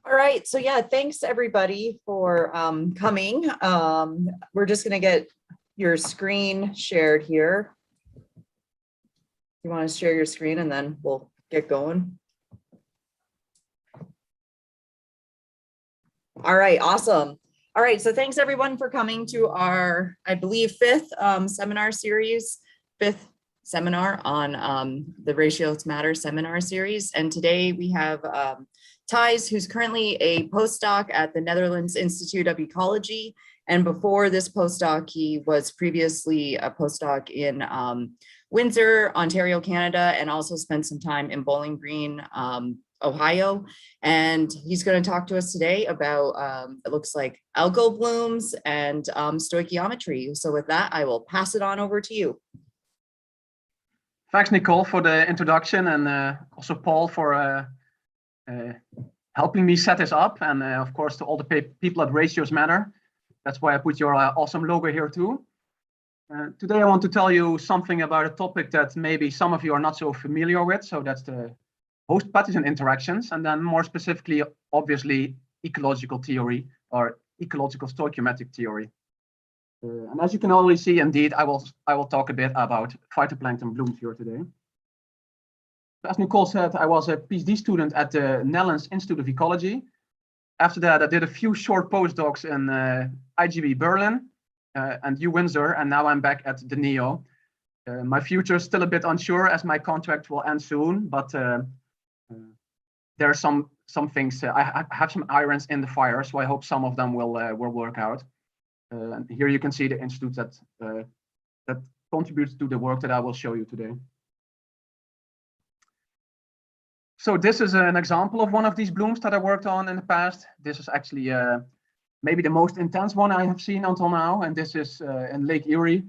All right, so yeah, thanks everybody for coming. We're just gonna get your screen shared here. You want to share your screen and then we'll get going. All right, awesome. All right, so thanks everyone for coming to our, I believe, fifth seminar series, fifth seminar on the Ratios Matter seminar series. And today we have Thijs, who's currently a postdoc at the Netherlands Institute of Ecology. And before this postdoc, he was previously a postdoc in Windsor, Ontario, Canada, and also spent some time in Bowling Green, Ohio. And he's going to talk to us today about, it looks like algal blooms and stoichiometry. So with that, I will pass it on over to you. Thanks, Nicole, for the introduction, and also Paul for helping me set this up, and of course to all the people at Ratios Matter. That's why I put your awesome logo here too. Today I want to tell you something about a topic that maybe some of you are not so familiar with. So that's the host pathogen interactions, and then more specifically, obviously, ecological theory or ecological stoichiometric theory. And as you can already see, indeed, I will talk a bit about phytoplankton blooms here today. As Nicole said, I was a PhD student at the Netherlands Institute of Ecology. After that, I did a few short postdocs in IGB Berlin and U Windsor, and now I'm back at the NEO. My future is still a bit unsure as my contract will end soon, but there are some things. I have some irons in the fire, so I hope some of them will work out. And here you can see the institute that contributes to the work that I will show you today. So this is an example of one of these blooms that I worked on in the past. This is actually maybe the most intense one I have seen until now, and this is in Lake Erie.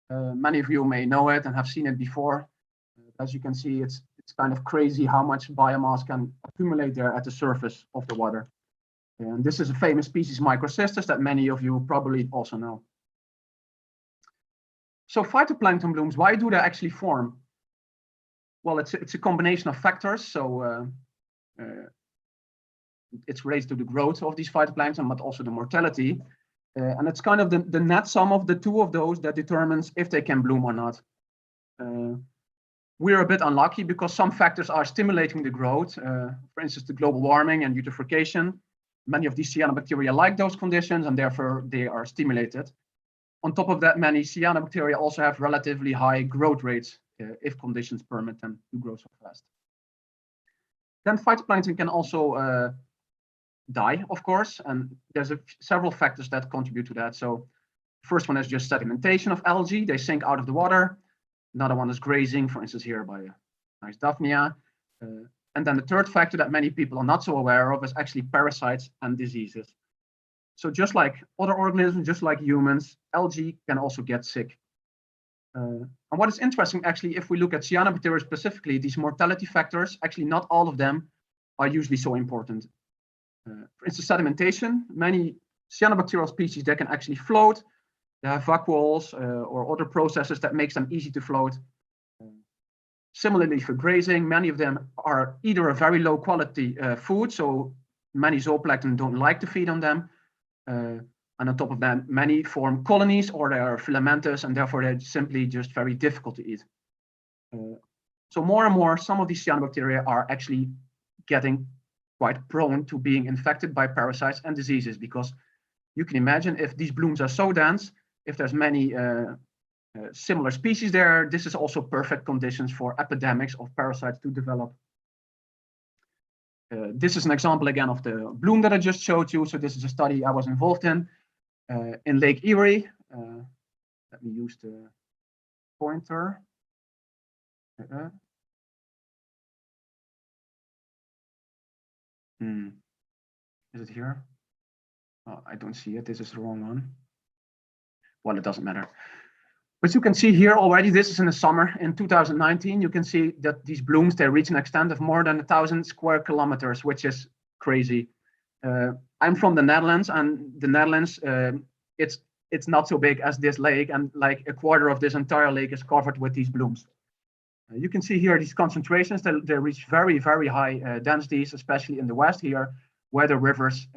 Many of you may know it and have seen it before. As you can see, it's kind of crazy how much biomass can accumulate there at the surface of the water. And this is a famous species, Microcystis, that many of you probably also know. So phytoplankton blooms, why do they actually form? Well, it's a combination of factors. So it's related to the growth of these phytoplankton, but also the mortality. And it's kind of the net sum of the two of those that determines if they can bloom or not. We're a bit unlucky because some factors are stimulating the growth. For instance, the global warming and eutrophication. Many of these cyanobacteria like those conditions, and therefore they are stimulated. On top of that, many cyanobacteria also have relatively high growth rates if conditions permit them to grow so fast. Then phytoplankton can also die, of course, and there's several factors that contribute to that. So the first one is just sedimentation of algae. They sink out of the water. Another one is grazing, for instance, here by a nice Daphnia. And then the third factor that many people are not so aware of is actually parasites and diseases. So just like other organisms, just like humans, algae can also get sick. And what is interesting, actually, if we look at cyanobacteria specifically, these mortality factors, actually not all of them are usually so important. For instance, sedimentation, many cyanobacterial species, they can actually float. They have vacuoles or other processes that makes them easy to float. Similarly, for grazing, many of them are either a very low quality food, so many zooplankton don't like to feed on them. And on top of that, many form colonies or they are filamentous, and therefore they're simply just very difficult to eat. So more and more, some of these cyanobacteria are actually getting quite prone to being infected by parasites and diseases, because you can imagine if these blooms are so dense, if there's many similar species there, this is also perfect conditions for epidemics of parasites to develop. This is an example again of the bloom that I just showed you. So this is a study I was involved in Lake Erie. Let me use the pointer. Is it here? Oh, I don't see it. This is the wrong one. Well, it doesn't matter. But you can see here already, this is in the summer in 2019. You can see that these blooms, they reach an extent of more than 1,000 square kilometers, which is crazy. I'm from the Netherlands, and the Netherlands, it's not so big as this lake, and like a quarter of this entire lake is covered with these blooms. You can see here these concentrations, they reach very, very high densities, especially in the west here, where the rivers,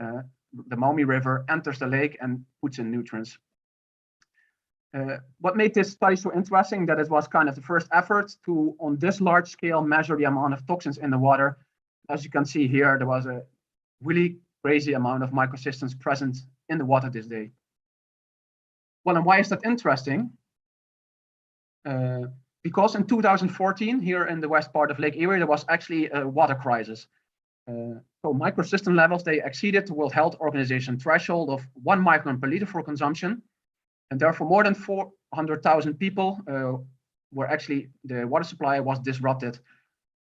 the Maumee River enters the lake and puts in nutrients. What made this study so interesting, that it was kind of the first effort to, on this large scale, measure the amount of toxins in the water. As you can see here, there was a really crazy amount of microsystems present in the water this day. Well, and why is that interesting? Because in 2014, here in the west part of Lake Erie, there was actually a water crisis. So microsystem levels, they exceeded the World Health Organization threshold of 1 micron per liter for consumption. And therefore more than 400,000 people were actually, the water supply was disrupted,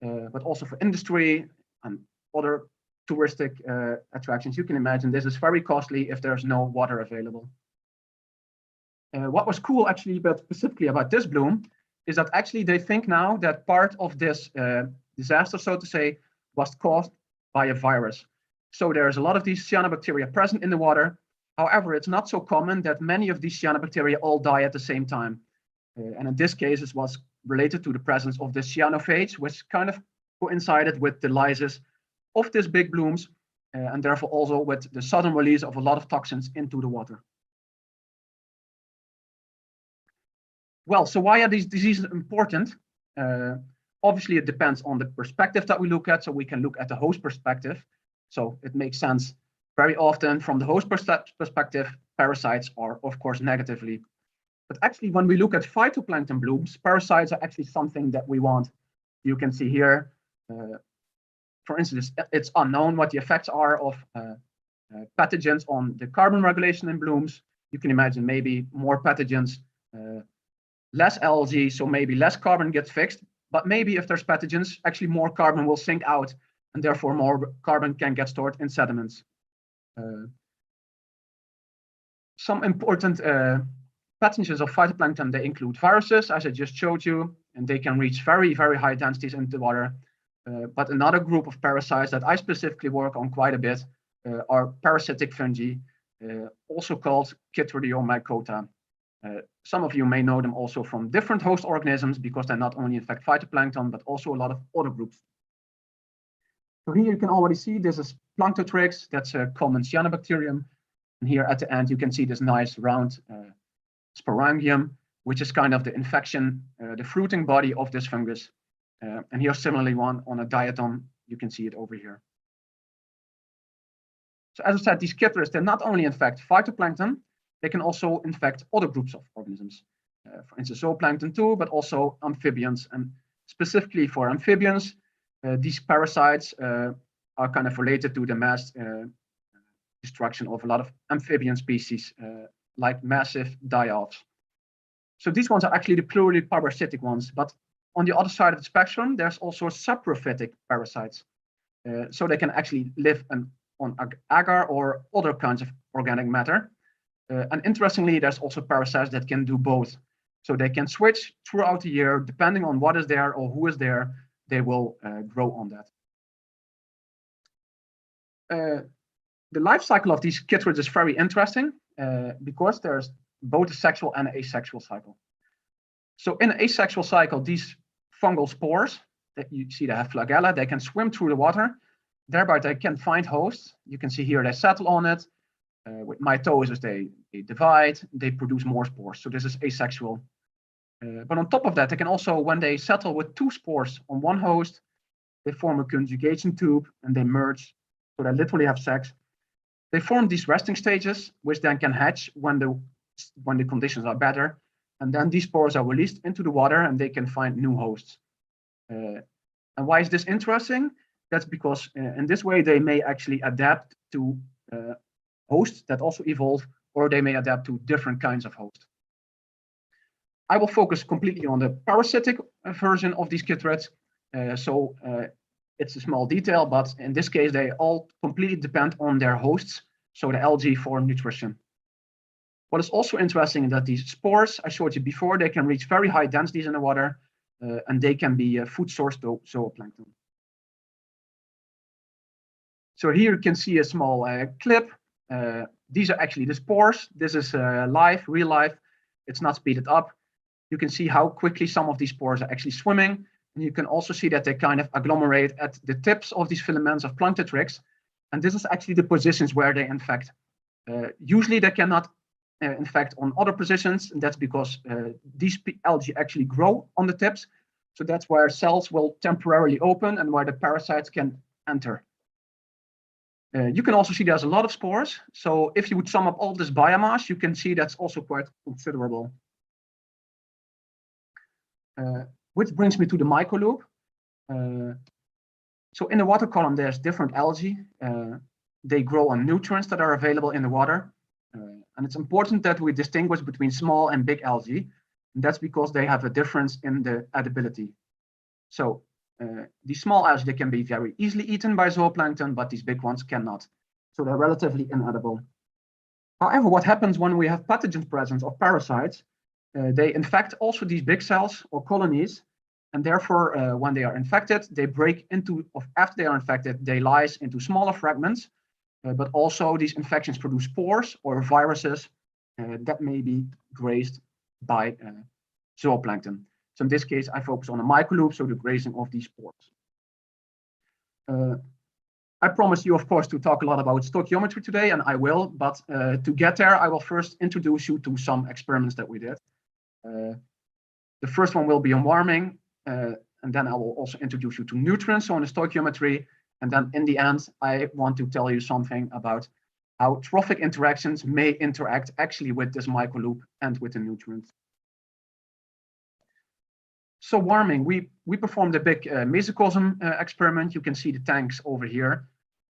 but also for industry and other touristic attractions. You can imagine this is very costly if there's no water available. What was cool actually, but specifically about this bloom, is that actually they think now that part of this disaster, so to say, was caused by a virus. So there's a lot of these cyanobacteria present in the water. However, it's not so common that many of these cyanobacteria all die at the same time. And in this case, it was related to the presence of the cyanophage, which kind of coincided with the lysis of these big blooms, and therefore also with the sudden release of a lot of toxins into the water. Well, so why are these diseases important? Obviously, it depends on the perspective that we look at. So we can look at the host perspective. So it makes sense. Very often from the host perspective, parasites are, of course, negatively. But actually, when we look at phytoplankton blooms, parasites are actually something that we want. You can see here, for instance, it's unknown what the effects are of pathogens on the carbon regulation in blooms. You can imagine maybe more pathogens, less algae, so maybe less carbon gets fixed. But maybe if there's pathogens, actually more carbon will sink out, and therefore more carbon can get stored in sediments. Some important pathogens of phytoplankton, they include viruses, as I just showed you, and they can reach very, very high densities into the water. But another group of parasites that I specifically work on quite a bit are parasitic fungi, also called Chytridiomycota. Some of you may know them also from different host organisms because they not only infect phytoplankton, but also a lot of other groups. So here you can already see this is Planktotrix, that's a common cyanobacterium. And here at the end, you can see this nice round sporangium, which is kind of the infection, the fruiting body of this fungus. And here's similarly one on a diatom. You can see it over here. So as I said, these chytrids, they not only infect phytoplankton, they can also infect other groups of organisms. For instance, zooplankton too, but also amphibians. And specifically for amphibians, these parasites are kind of related to the mass destruction of a lot of amphibian species, like massive die-offs. So these ones are actually the pluriparasitic ones, but on the other side of the spectrum, there's also saprophytic parasites. So they can actually live on agar or other kinds of organic matter. And interestingly, there's also parasites that can do both. So they can switch throughout the year, depending on what is there or who is there, they will grow on that. The life cycle of these chytrids is very interesting because there's both a sexual and an asexual cycle. So in an asexual cycle, these fungal spores that you see, they have flagella, they can swim through the water, thereby they can find hosts. You can see here they settle on it. With mitosis, they divide, they produce more spores. So this is asexual. But on top of that, they can also, when they settle with 2 spores on one host, they form a conjugation tube and they merge. So they literally have sex. They form these resting stages, which then can hatch when the conditions are better. And then these spores are released into the water and they can find new hosts. And why is this interesting? That's because in this way, they may actually adapt to hosts that also evolve, or they may adapt to different kinds of hosts. I will focus completely on the parasitic version of these chytrids. It's a small detail, but in this case, they all completely depend on their hosts, so the algae for nutrition. What is also interesting is that these spores, I showed you before, they can reach very high densities in the water, and they can be a food source to zooplankton. So here you can see a small clip. These are actually the spores. This is live, real life. It's not speeded up. You can see how quickly some of these spores are actually swimming. And you can also see that they kind of agglomerate at the tips of these filaments of Planktotrix. And this is actually the positions where they infect. Usually they cannot infect on other positions, and that's because these algae actually grow on the tips. So that's where cells will temporarily open and where the parasites can enter. You can also see there's a lot of spores. So if you would sum up all this biomass, you can see that's also quite considerable. Which brings me to the microloop. So in the water column, there's different algae. They grow on nutrients that are available in the water. And it's important that we distinguish between small and big algae. And that's because they have a difference in the edibility. So these small algae, they can be very easily eaten by zooplankton, but these big ones cannot. So they're relatively inedible. However, what happens when we have pathogen presence of parasites, they infect also these big cells or colonies. And therefore, when they are infected, they break into, after they are infected, they lyse into smaller fragments. But also these infections produce spores or viruses that may be grazed by zooplankton. So in this case, I focus on a microloop, so the grazing of these spores. I promised you, of course, to talk a lot about stoichiometry today, and I will, but to get there, I will first introduce you to some experiments that we did. The first one will be on warming, and then I will also introduce you to nutrients, so on the stoichiometry. And then in the end, I want to tell you something about how trophic interactions may interact actually with this microloop and with the nutrients. So warming, we performed a big mesocosm experiment. You can see the tanks over here.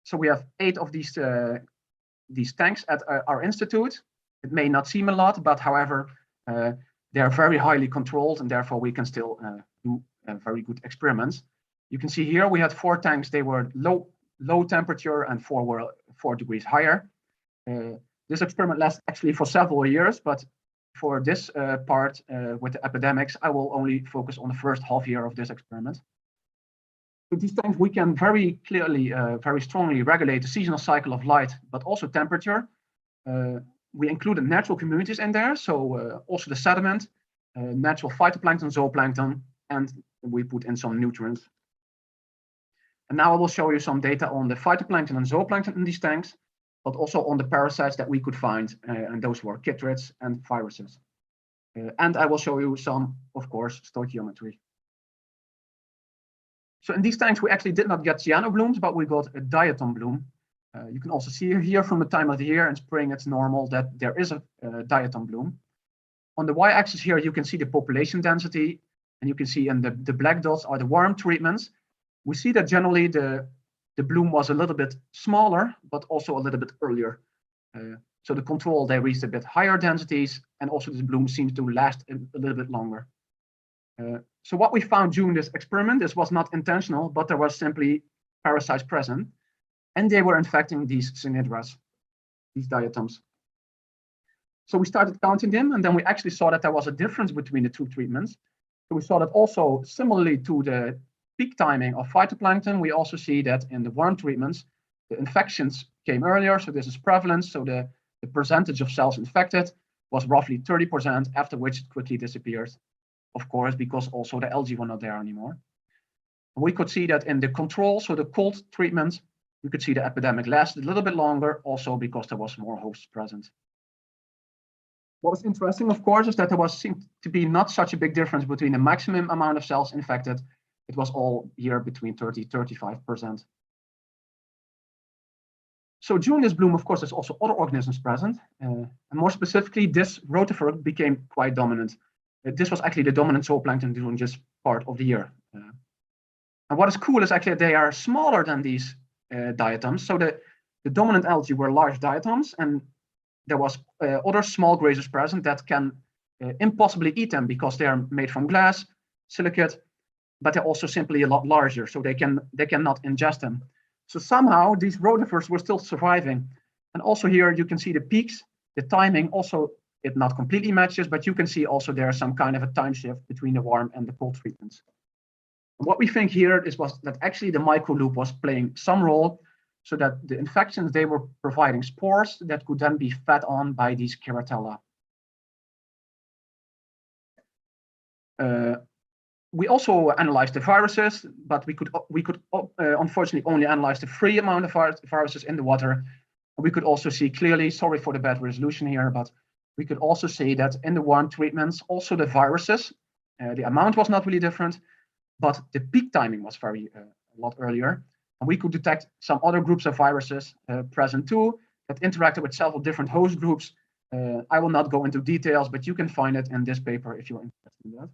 So we have 8 of these tanks at our institute. It may not seem a lot, but however, they are very highly controlled, and therefore we can still do very good experiments. You can see here we had 4 tanks. They were low temperature, and 4 were 4 degrees higher. This experiment lasted actually for several years, but for this part with the epidemics, I will only focus on the first half year of this experiment. With these tanks, we can very clearly, very strongly regulate the seasonal cycle of light, but also temperature. We included natural communities in there, so also the sediment, natural phytoplankton, zooplankton, and we put in some nutrients. And now I will show you some data on the phytoplankton and zooplankton in these tanks, but also on the parasites that we could find, and those were chytrids and viruses. And I will show you some, of course, stoichiometry. So in these tanks, we actually did not get cyano blooms, but we got a diatom bloom. You can also see here from the time of the year, in spring, it's normal that there is a diatom bloom. On the y-axis here, you can see the population density, and you can see in the black dots are the warm treatments. We see that generally the bloom was a little bit smaller, but also a little bit earlier. So the control, they reached a bit higher densities, and also the bloom seems to last a little bit longer. So what we found during this experiment, this was not intentional, but there was simply parasites present, and they were infecting these cynhydras, these diatoms. So we started counting them, and then we actually saw that there was a difference between the 2 treatments. So we saw that also similarly to the peak timing of phytoplankton, we also see that in the warm treatments, the infections came earlier. So this is prevalence. So the percentage of cells infected was roughly 30%, after which it quickly disappears, of course, because also the algae were not there anymore. And we could see that in the control, so the cold treatment, we could see the epidemic lasted a little bit longer, also because there was more hosts present. What was interesting, of course, is that there seemed to be not such a big difference between the maximum amount of cells infected. It was all here between 30–35%. So during this bloom, of course, there's also other organisms present. And more specifically, this rotifer became quite dominant. This was actually the dominant zooplankton during this part of the year. And what is cool is actually they are smaller than these diatoms. So the dominant algae were large diatoms, and there was other small grazers present that can impossibly eat them because they are made from glass, silicate, but they're also simply a lot larger, so they cannot ingest them. So somehow these rotifers were still surviving. And also here you can see the peaks, the timing also, it not completely matches, but you can see also there's some kind of a time shift between the warm and the cold treatments. And what we think here was that actually the microloop was playing some role, so that the infections, they were providing spores that could then be fed on by these keratella. We also analyzed the viruses, but we could unfortunately only analyze the free amount of viruses in the water. We could also see clearly, sorry for the bad resolution here, but we could also see that in the warm treatments, also the viruses, the amount was not really different, but the peak timing was a lot earlier. And we could detect some other groups of viruses present too that interacted with several different host groups. I will not go into details, but you can find it in this paper if you're interested in that.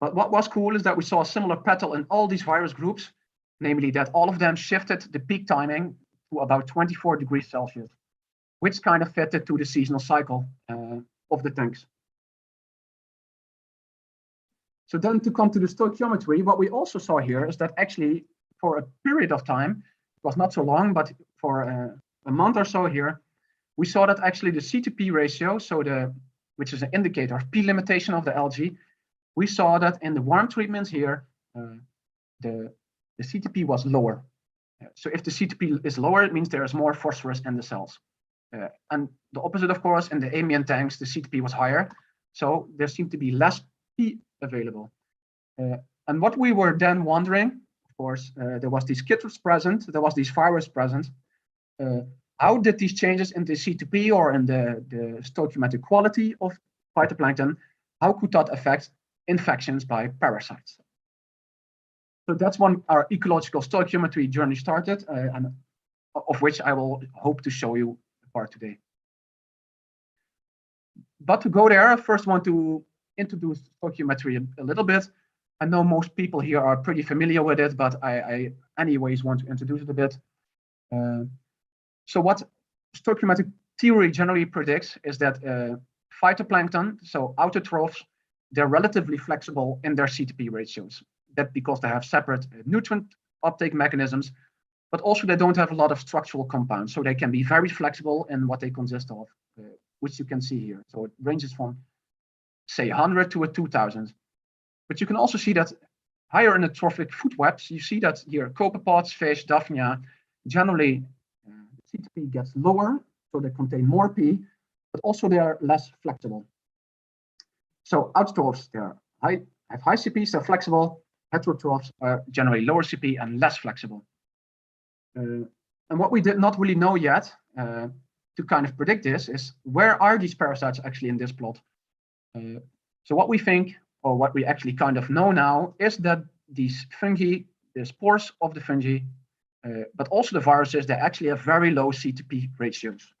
But what was cool is that we saw a similar pattern in all these virus groups, namely that all of them shifted the peak timing to about 24 degrees Celsius, which kind of fitted to the seasonal cycle of the tanks. So then to come to the stoichiometry, what we also saw here is that actually for a period of time, it was not so long, but for a month or so here, we saw that actually the C2P ratio, which is an indicator of P limitation of the algae, we saw that in the warm treatments here, the C2P was lower. So if the C2P is lower, it means there is more phosphorus in the cells. And the opposite, of course, in the amine tanks, the C2P was higher. So there seemed to be less P available. And what we were then wondering, of course, there was these chytrids present, there was these virus present. How did these changes in the C2P or in the stoichiometric quality of phytoplankton, how could that affect infections by parasites? So that's when our ecological stoichiometry journey started, and of which I will hope to show you a part today. But to go there, I first want to introduce stoichiometry a little bit. I know most people here are pretty familiar with it, but I anyways want to introduce it a bit. So what stoichiometric theory generally predicts is that phytoplankton, so autotrophs, they're relatively flexible in their C2P ratios. That's because they have separate nutrient uptake mechanisms, but also they don't have a lot of structural compounds. So they can be very flexible in what they consist of, which you can see here. So it ranges from, say, 100 to 2,000. But you can also see that higher in the trophic food webs, you see that here, copepods, fish, Daphnia, generally the C2P gets lower, so they contain more P, but also they are less flexible. So autotrophs, have high CPs, they're flexible. Heterotrophs are generally lower CP and less flexible. And what we did not really know yet to kind of predict this is where are these parasites actually in this plot? So what we think, or what we actually kind of know now, is that these fungi, the spores of the fungi, but also the viruses, they actually have very low C2P ratios.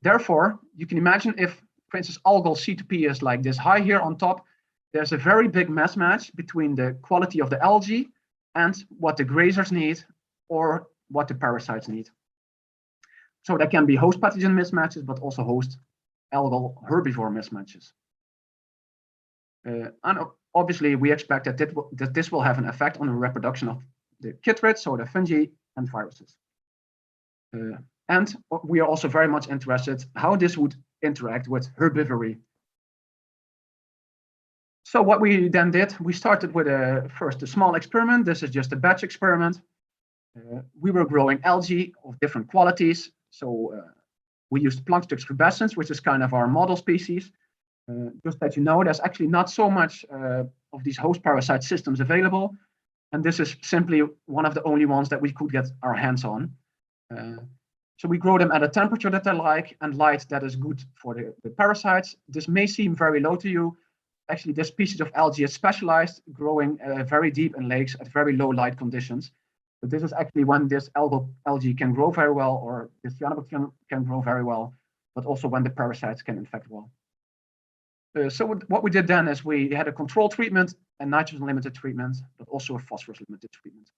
Therefore, you can imagine if, for instance, algal C2P is like this high here on top, there's a very big mismatch between the quality of the algae and what the grazers need or what the parasites need. So there can be host pathogen mismatches, but also host algal herbivore mismatches. And obviously, we expect that this will have an effect on the reproduction of the chytrids, so the fungi and viruses. And we are also very much interested how this would interact with herbivory. So what we then did, we started with first a small experiment. This is just a batch experiment. We were growing algae of different qualities. So we used Plankstrix rubescens, which is kind of our model species. Just that you know, there's actually not so much of these host parasite systems available. And this is simply one of the only ones that we could get our hands on. So we grow them at a temperature that they like and light that is good for the parasites. This may seem very low to you. Actually, this species of algae is specialized, growing very deep in lakes at very low light conditions. But this is actually when this algae can grow very well, or this cyanobacterium can grow very well, but also when the parasites can infect well. So what we did then is we had a control treatment, a nitrogen limited treatment, but also a phosphorus limited treatment.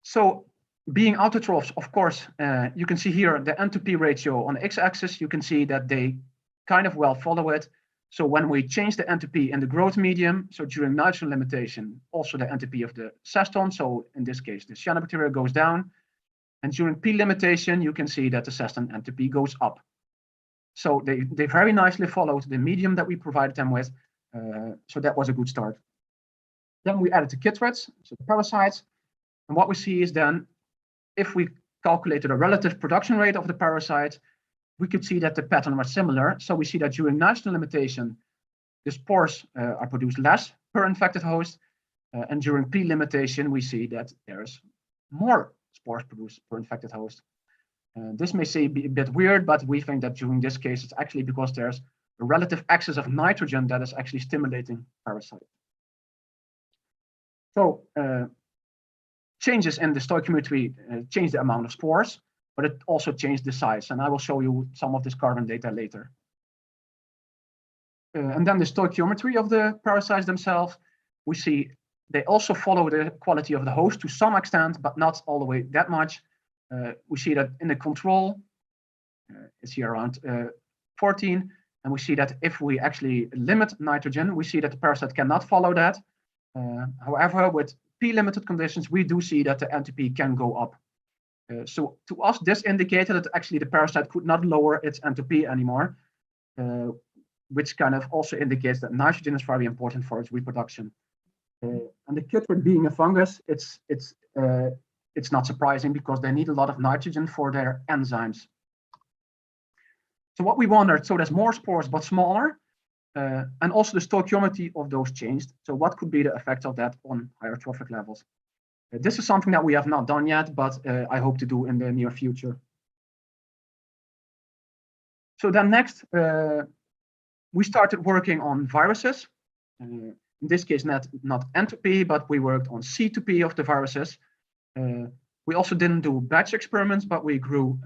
So being autotrophs, of course, you can see here the N2P ratio on the x-axis. You can see that they kind of well follow it. So when we change the N2P in the growth medium, so during nitrogen limitation, also the N2P of the ceston, so in this case, the cyanobacteria goes down. And during P limitation, you can see that the ceston N2P goes up. So they very nicely followed the medium that we provided them with. So that was a good start. Then we added the chytrids, so the parasites. And what we see is then, if we calculated a relative production rate of the parasite, we could see that the pattern was similar. So we see that during nitrogen limitation, the spores are produced less per infected host. And during P-limitation, we see that there's more spores produced per infected host. This may be a bit weird, but we think that during this case, it's actually because there's a relative excess of nitrogen that is actually stimulating parasite. So changes in the stoichiometry change the amount of spores, but it also changed the size. And I will show you some of this carbon data later. And then the stoichiometry of the parasites themselves, we see they also follow the quality of the host to some extent, but not all the way that much. We see that in the control, it's here around 14. And we see that if we actually limit nitrogen, we see that the parasite cannot follow that. However, with P-limited conditions, we do see that the NTP can go up. So to us, this indicated that actually the parasite could not lower its NTP anymore, which kind of also indicates that nitrogen is very important for its reproduction. And the chytrid being a fungus, it's not surprising because they need a lot of nitrogen for their enzymes. So what we wondered, so there's more spores but smaller, and also the stoichiometry of those changed. So what could be the effect of that on higher trophic levels? This is something that we have not done yet, but I hope to do in the near future. So then next, we started working on viruses. In this case, not entropy, but we worked on C2P of the viruses. We also didn't do batch experiments, but we grew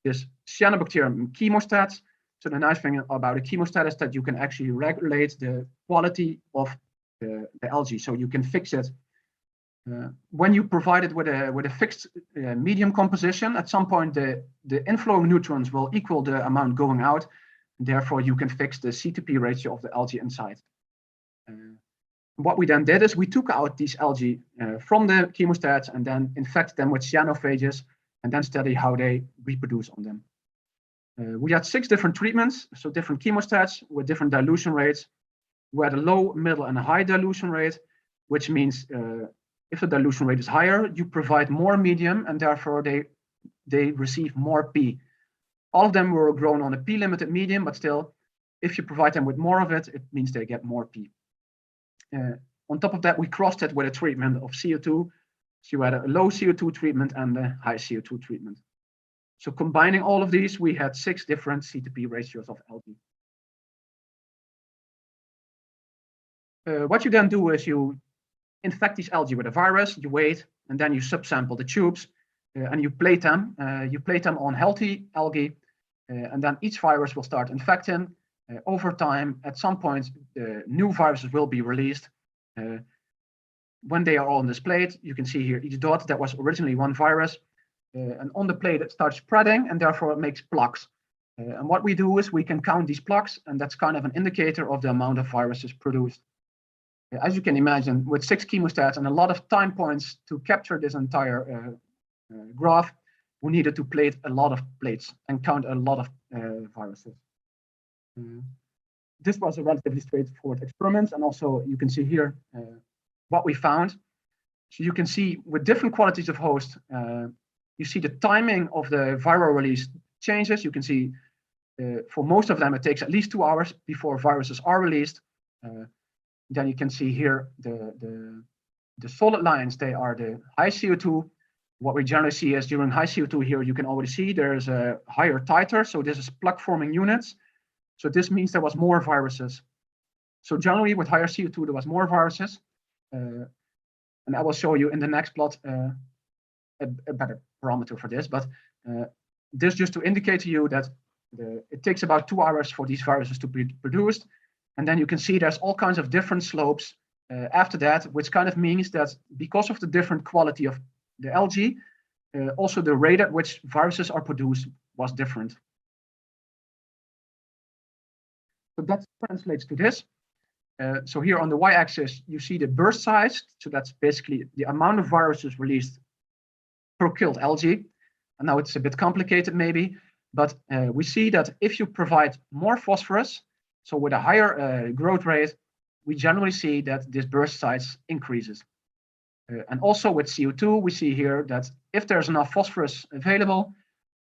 this cyanobacterium chemostats. So the nice thing about a chemostat is that you can actually regulate the quality of the algae, so you can fix it. When you provide it with a fixed medium composition, at some point the inflow of neutrons will equal the amount going out. Therefore, you can fix the C2P ratio of the algae inside. What we then did is we took out these algae from the chemostats and then infected them with cyanophages and then study how they reproduce on them. We had 6 different treatments, so different chemostats with different dilution rates. We had a low, middle, and a high dilution rate, which means if the dilution rate is higher, you provide more medium and therefore they receive more P. All of them were grown on a P-limited medium, but still, if you provide them with more of it, it means they get more P. On top of that, we crossed it with a treatment of CO2. So you had a low CO2 treatment and a high CO2 treatment. So combining all of these, we had 6 different C2P ratios of algae. What you then do is you infect these algae with a virus, you wait, and then you subsample the tubes and you plate them. You plate them on healthy algae, and then each virus will start infecting. Over time, at some point, new viruses will be released. When they are all on this plate, you can see here each dot that was originally one virus. And on the plate, it starts spreading, and therefore it makes plaques. And what we do is we can count these plaques, and that's kind of an indicator of the amount of viruses produced. As you can imagine, with 6 chemostats and a lot of time points to capture this entire graph, we needed to plate a lot of plates and count a lot of viruses. This was a relatively straightforward experiment, and also you can see here what we found. So you can see with different qualities of host, you see the timing of the viral release changes. You can see for most of them, it takes at least 2 hours before viruses are released. Then you can see here the solid lines, they are the high CO2. What we generally see is during high CO2 here, you can already see there's a higher titer. So this is plaque forming units. So this means there was more viruses. So generally with higher CO2, there was more viruses. And I will show you in the next plot a better parameter for this. But this just to indicate to you that it takes about 2 hours for these viruses to be produced. And then you can see there's all kinds of different slopes after that, which kind of means that because of the different quality of the algae, also the rate at which viruses are produced was different. So that translates to this. So here on the y-axis, you see the burst size. So that's basically the amount of viruses released per killed algae. And now it's a bit complicated maybe, but we see that if you provide more phosphorus, so with a higher growth rate, we generally see that this burst size increases. And also with CO2, we see here that if there's enough phosphorus available,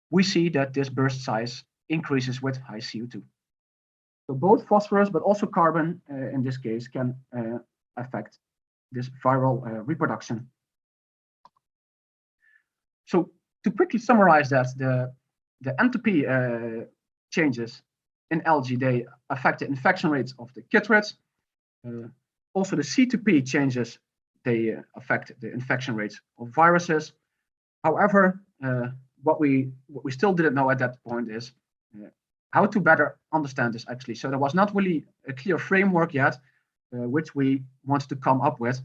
we see that this burst size increases with high CO2. So both phosphorus, but also carbon in this case, can affect this viral reproduction. So to quickly summarize that, the entropy changes in algae, they affect the infection rates of the chytrids. Also the C2P changes, they affect the infection rates of viruses. However, what we still didn't know at that point is how to better understand this actually. So there was not really a clear framework yet, which we wanted to come up with.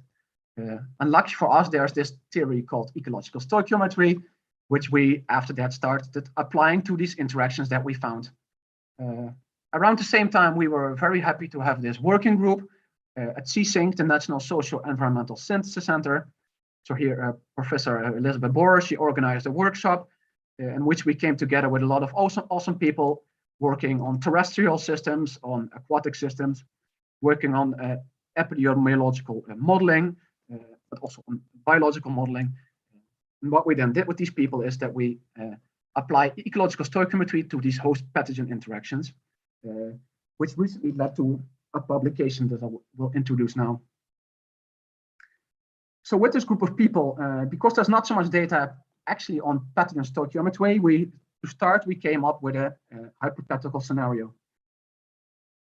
And lucky for us, there's this theory called ecological stoichiometry, which we after that started applying to these interactions that we found. Around the same time, we were very happy to have this working group at CSync, the National Social Environmental Synthesis Center. So here, Professor Elizabeth Borer, she organized a workshop in which we came together with a lot of awesome people working on terrestrial systems, on aquatic systems, working on epidemiological modeling, but also on biological modeling. And what we then did with these people is that we apply ecological stoichiometry to these host pathogen interactions, which recently led to a publication that I will introduce now. So with this group of people, because there's not so much data actually on pathogen stoichiometry, we came up with a hypothetical scenario.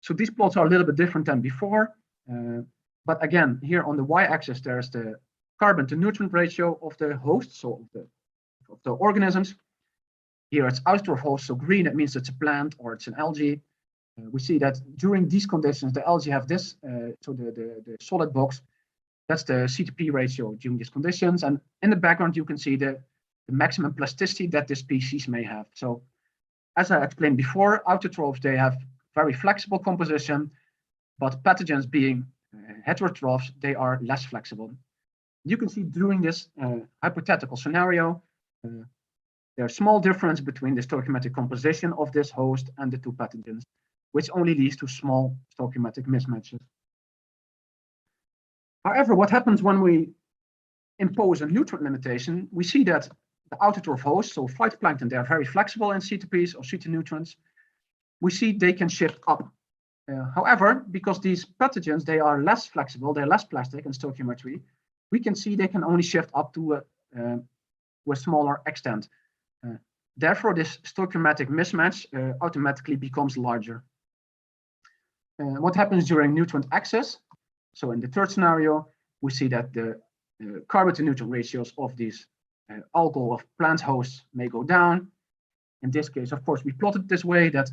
So these plots are a little bit different than before, but again, here on the y-axis, there's the carbon to nutrient ratio of the host, so of the organisms. Here it's autotroph host, so green, it means it's a plant or it's an algae. We see that during these conditions, the algae have this, so the solid box, that's the C2P ratio during these conditions. And in the background, you can see the maximum plasticity that the species may have. So as I explained before, autotrophs, they have very flexible composition, but pathogens being heterotrophs, they are less flexible. You can see during this hypothetical scenario, there's small difference between the stoichiometric composition of this host and the two pathogens, which only leads to small stoichiometric mismatches. However, what happens when we impose a nutrient limitation, we see that the autotroph hosts, so phytoplankton, they are very flexible in C2Ps or phytonutrients. We see they can shift up. However, because these pathogens, they are less flexible, they're less plastic in stoichiometry, we can see they can only shift up to a smaller extent. Therefore, this stoichiometric mismatch automatically becomes larger. What happens during nutrient access? So in the third scenario, we see that the carbon to nutrient ratios of these algal of plant hosts may go down. In this case, of course, we plotted this way that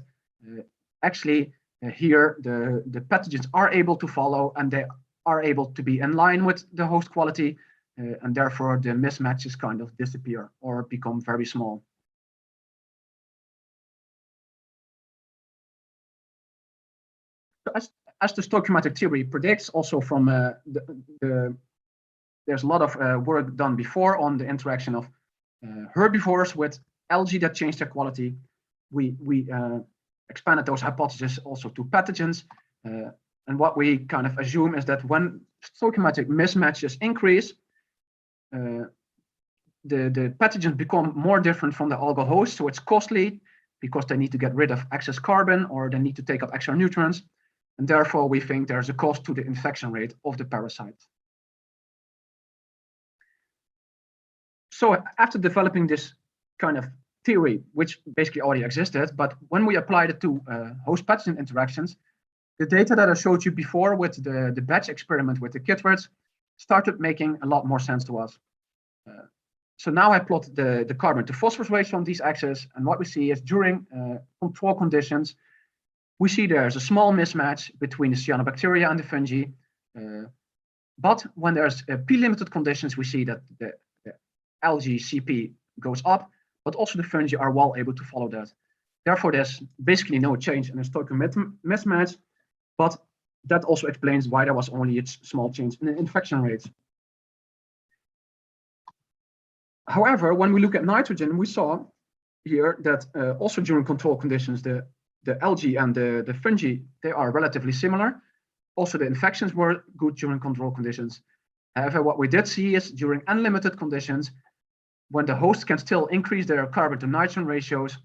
actually here the pathogens are able to follow and they are able to be in line with the host quality, and therefore the mismatches kind of disappear or become very small. So as the stoichiometric theory predicts, also from there's a lot of work done before on the interaction of herbivores with algae that change their quality. We expanded those hypotheses also to pathogens. And what we kind of assume is that when stoichiometric mismatches increase, the pathogens become more different from the algal host. So it's costly because they need to get rid of excess carbon or they need to take up extra nutrients. And therefore, we think there's a cost to the infection rate of the parasite. So after developing this kind of theory, which basically already existed, but when we applied it to host pathogen interactions, the data that I showed you before with the batch experiment with the chytrids started making a lot more sense to us. So now I plot the carbon to phosphorus ratio on these axes, and what we see is during control conditions, we see there's a small mismatch between the cyanobacteria and the fungi. But when there's P-limited conditions, we see that the algae CP goes up, but also the fungi are well able to follow that. Therefore, there's basically no change in the stoichiometric mismatch, but that also explains why there was only a small change in the infection rates. However, when we look at nitrogen, we saw here that also during control conditions, the algae and the fungi, they are relatively similar. Also, the infections were good during control conditions. However, what we did see is during unlimited conditions, when the host can still increase their carbon to nitrogen ratios,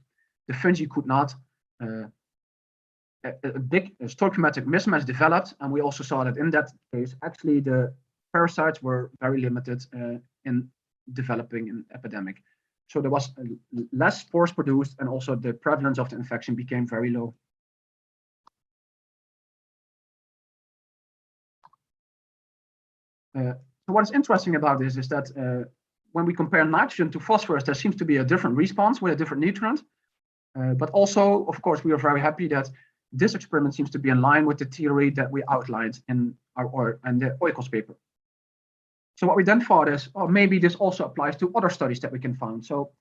the fungi could not. a big stoichiometric mismatch developed, and we also saw that in that case, actually the parasites were very limited in developing an epidemic. So there was less spores produced, and also the prevalence of the infection became very low. So what is interesting about this is that when we compare nitrogen to phosphorus, there seems to be a different response with a different nutrient. But also, of course, we are very happy that this experiment seems to be in line with the theory that we outlined in the Oikos paper. So what we then thought is, oh, maybe this also applies to other studies that we can find. So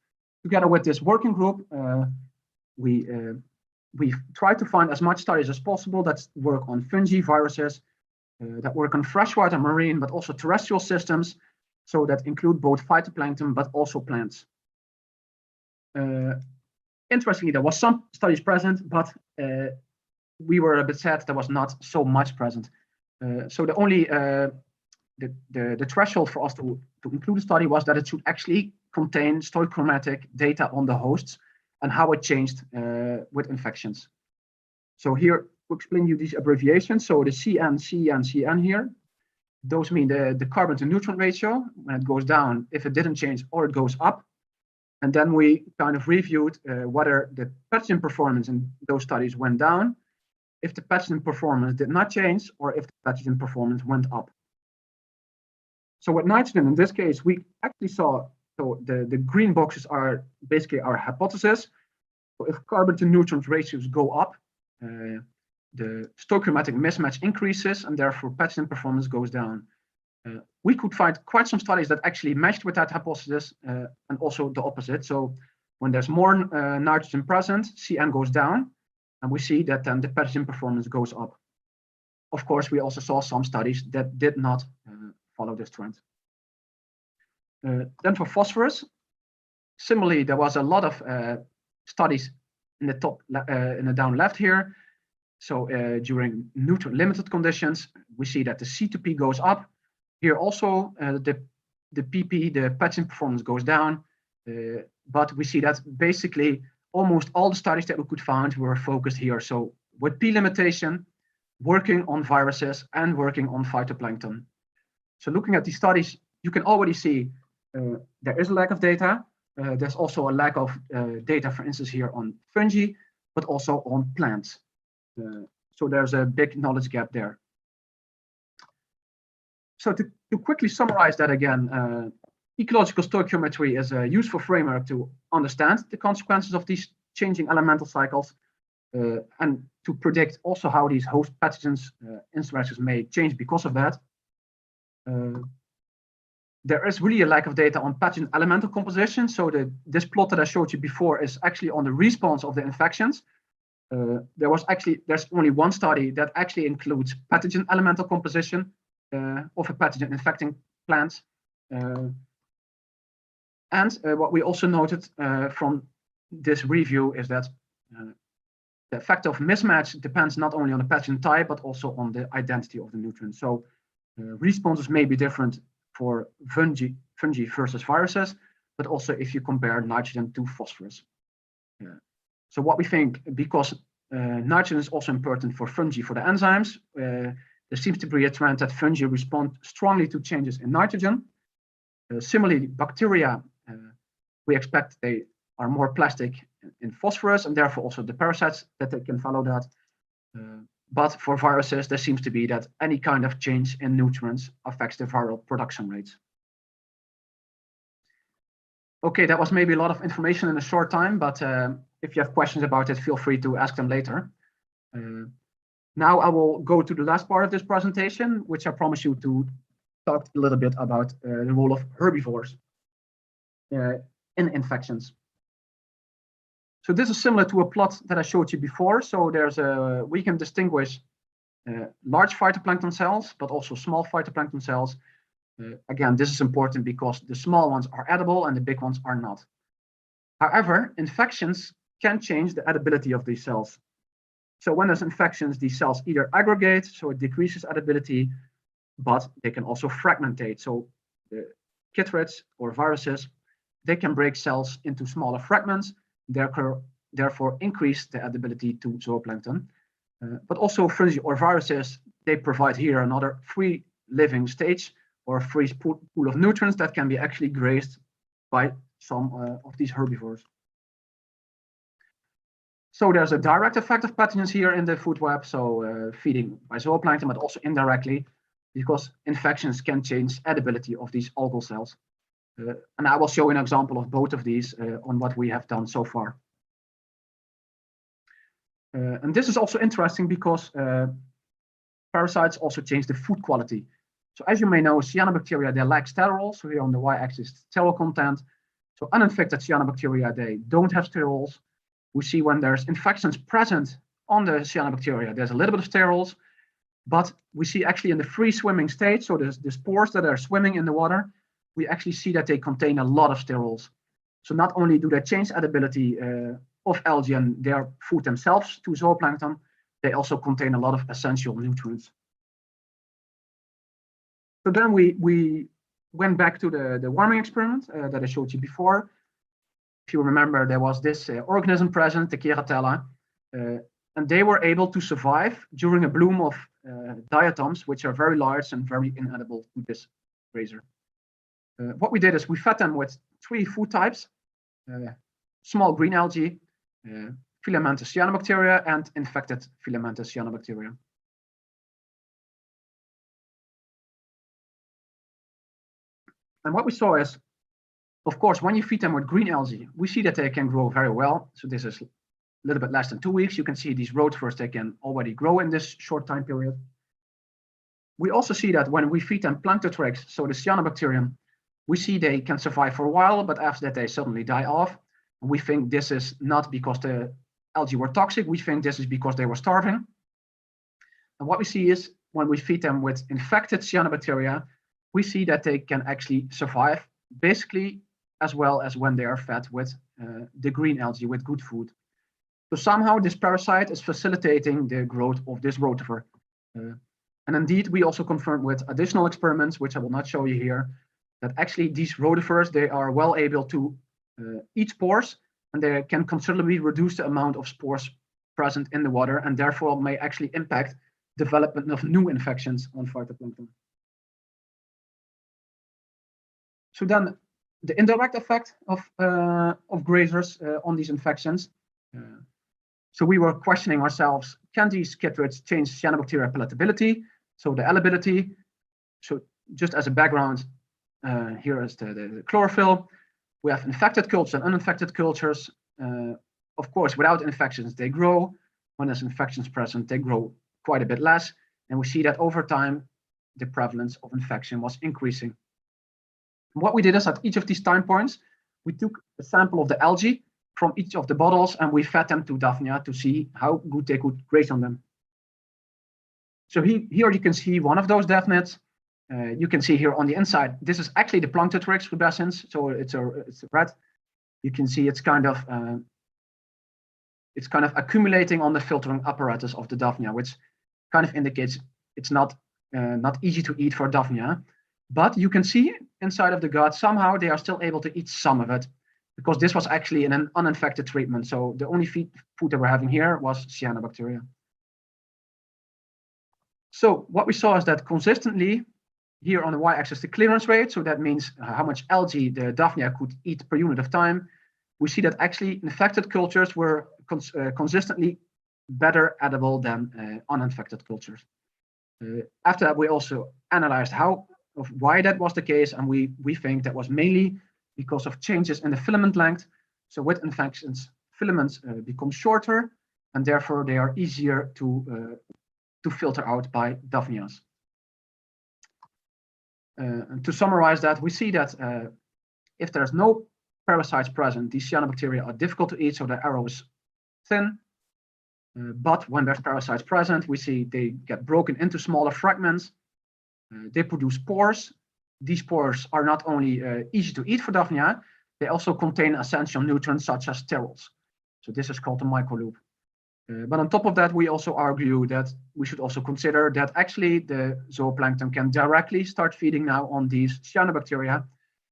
together with this working group, we tried to find as much studies as possible that work on fungi, viruses, that work on freshwater, marine, but also terrestrial systems. So that include both phytoplankton, but also plants. Interestingly, there was some studies present, but we were a bit sad there was not so much present. So the only the threshold for us to include a study was that it should actually contain stoichiometric data on the hosts and how it changed with infections. So here to explain you these abbreviations. So the CN, CN, CN here, those mean the carbon to nutrient ratio. When it goes down, if it didn't change, or it goes up. And then we kind of reviewed whether the pathogen performance in those studies went down, if the pathogen performance did not change, or if the pathogen performance went up. So with nitrogen, in this case, we actually saw, so the green boxes are basically our hypothesis. So if carbon to nutrient ratios go up, the stoichiometric mismatch increases, and therefore pathogen performance goes down. We could find quite some studies that actually matched with that hypothesis, and also the opposite. So when there's more nitrogen present, CN goes down, and we see that then the pathogen performance goes up. Of course, we also saw some studies that did not follow this trend. Then for phosphorus, similarly, there was a lot of studies in the top, in the down left here. So during nutrient limited conditions, we see that the C2P goes up. Here also, the PP, the pathogen performance goes down, but we see that basically almost all the studies that we could find were focused here. So with P limitation, working on viruses and working on phytoplankton. So looking at these studies, you can already see there is a lack of data. There's also a lack of data, for instance, here on fungi, but also on plants. So there's a big knowledge gap there. So to quickly summarize that again, ecological stoichiometry is a useful framework to understand the consequences of these changing elemental cycles, and to predict also how these host pathogens interactions may change because of that. There is really a lack of data on pathogen elemental composition. So this plot that I showed you before is actually on the response of the infections. There's only one study that actually includes pathogen elemental composition of a pathogen infecting plants. And what we also noted from this review is that the effect of mismatch depends not only on the pathogen type, but also on the identity of the nutrient. So responses may be different for fungi versus viruses, but also if you compare nitrogen to phosphorus. So what we think, because nitrogen is also important for fungi for the enzymes, there seems to be a trend that fungi respond strongly to changes in nitrogen. Similarly, bacteria, we expect they are more plastic in phosphorus, and therefore also the parasites that they can follow that. But for viruses, there seems to be that any kind of change in nutrients affects the viral production rates. Okay, that was maybe a lot of information in a short time, but if you have questions about it, feel free to ask them later. Now I will go to the last part of this presentation, which I promise you to talk a little bit about the role of herbivores in infections. So this is similar to a plot that I showed you before. So we can distinguish large phytoplankton cells, but also small phytoplankton cells. Again, this is important because the small ones are edible and the big ones are not. However, infections can change the edibility of these cells. So when there's infections, these cells either aggregate, so it decreases edibility, but they can also fragmentate. So the chytrids or viruses, they can break cells into smaller fragments. Therefore, therefore increase the edibility to zooplankton. But also fungi or viruses, they provide here another free living stage or a free pool of nutrients that can be actually grazed by some of these herbivores. So there's a direct effect of pathogens here in the food web, so feeding by zooplankton, but also indirectly, because infections can change edibility of these algal cells. And I will show an example of both of these on what we have done so far. And this is also interesting because parasites also change the food quality. So as you may know, cyanobacteria, they lack sterols. So here on the y-axis, sterol content. So uninfected cyanobacteria, they don't have sterols. We see when there's infections present on the cyanobacteria, there's a little bit of sterols, but we see actually in the free swimming state, so there's the spores that are swimming in the water, we actually see that they contain a lot of sterols. So not only do they change edibility of algae and their food themselves to zooplankton, they also contain a lot of essential nutrients. So then we went back to the warming experiment that I showed you before. If you remember, there was this organism present, the Keratella, and they were able to survive during a bloom of diatoms, which are very large and very inedible to this grazer. What we did is we fed them with 3 food types, small green algae, filamentous cyanobacteria, and infected filamentous cyanobacteria. And what we saw is, of course, when you feed them with green algae, we see that they can grow very well. So this is a little bit less than 2 weeks. You can see these rotifers, they can already grow in this short time period. We also see that when we feed them Planktothrix, so the cyanobacterium, we see they can survive for a while, but after that they suddenly die off. And we think this is not because the algae were toxic. We think this is because they were starving. And what we see is when we feed them with infected cyanobacteria, we see that they can actually survive basically as well as when they are fed with the green algae, with good food. So somehow this parasite is facilitating the growth of this rotifer. And indeed, we also confirmed with additional experiments, which I will not show you here, that actually these rotifers, they are well able to eat spores, and they can considerably reduce the amount of spores present in the water, and therefore may actually impact development of new infections on phytoplankton. So then the indirect effect of grazers on these infections. So we were questioning ourselves, can these chytrids change cyanobacteria palatability? So the alability. So just as a background, here is the chlorophyll. We have infected cultures and uninfected cultures. Of course, without infections, they grow. When there's infections present, they grow quite a bit less. And we see that over time, the prevalence of infection was increasing. And what we did is at each of these time points, we took a sample of the algae from each of the bottles and we fed them to Daphnia to see how good they could graze on them. So here you can see one of those Daphnets. You can see here on the inside, this is actually the Planktothrix rubescens. So it's a red. You can see it's kind of accumulating on the filtering apparatus of the Daphnia, which kind of indicates it's not easy to eat for Daphnia. But you can see inside of the gut, somehow they are still able to eat some of it, because this was actually in an uninfected treatment. So the only food that we're having here was cyanobacteria. So what we saw is that consistently, here on the y-axis, the clearance rate, so that means how much algae the Daphnia could eat per unit of time, we see that actually infected cultures were consistently better edible than uninfected cultures. After that, we also analyzed why that was the case, and we think that was mainly because of changes in the filament length. So with infections, filaments become shorter, and therefore they are easier to filter out by Daphnias. And to summarize that, we see that if there's no parasites present, these cyanobacteria are difficult to eat, so the arrow is thin. But when there's parasites present, we see they get broken into smaller fragments. They produce spores. These spores are not only easy to eat for Daphnia, they also contain essential nutrients such as sterols. So this is called a microloop. But on top of that, we also argue that we should also consider that actually the zooplankton can directly start feeding now on these cyanobacteria,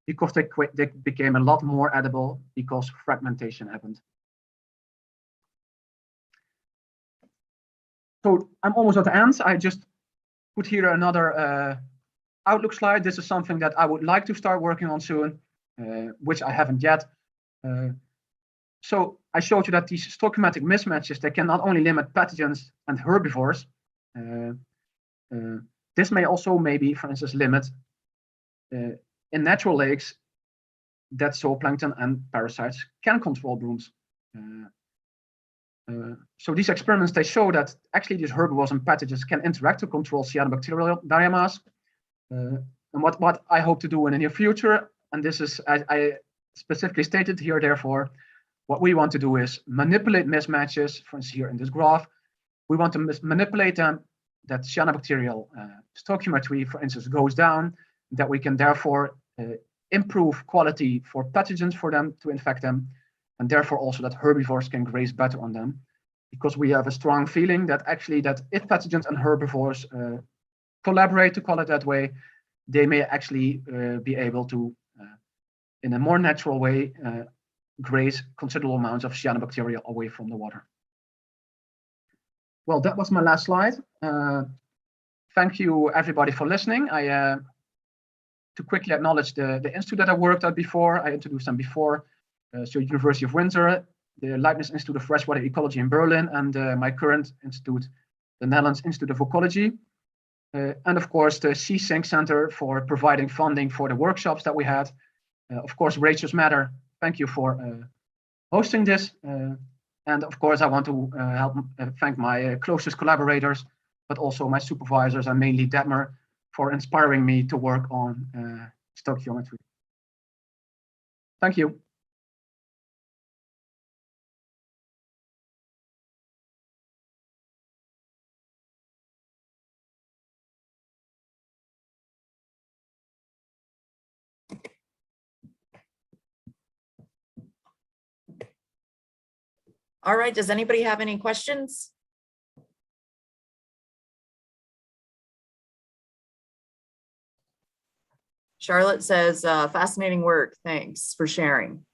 because they became a lot more edible because fragmentation happened. So I'm almost at the end. I just put here another Outlook slide. This is something that I would like to start working on soon, which I haven't yet. So I showed you that these stoichiometric mismatches, they can not only limit pathogens and herbivores. This may also maybe, for instance, limit in natural lakes that zooplankton and parasites can control blooms. So these experiments, they show that actually these herbivores and pathogens can interact to control cyanobacterial diamas. And what I hope to do in the near future, and this is, I specifically stated here, therefore, what we want to do is manipulate mismatches, for instance, here in this graph. We want to manipulate them, that cyanobacterial stoichiometry, for instance, goes down, that we can therefore improve quality for pathogens for them to infect them, and therefore also that herbivores can graze better on them, because we have a strong feeling that actually that if pathogens and herbivores collaborate, to call it that way, they may actually be able to, in a more natural way, graze considerable amounts of cyanobacteria away from the water. Well, that was my last slide. Thank you everybody for listening. To quickly acknowledge the institute that I worked at before, I introduced them before. So University of Windsor, the Leibniz Institute of Freshwater Ecology in Berlin, and my current institute, the Netherlands Institute of Ecology. And of course, the C-Sync Center for providing funding for the workshops that we had. Of course, Ratios Matter, thank you for hosting this. And of course, I want to thank my closest collaborators, but also my supervisors, and mainly Detmer, for inspiring me to work on stoichiometry. Thank you. All right, does anybody have any questions? Charlotte says, fascinating work. Thanks for sharing.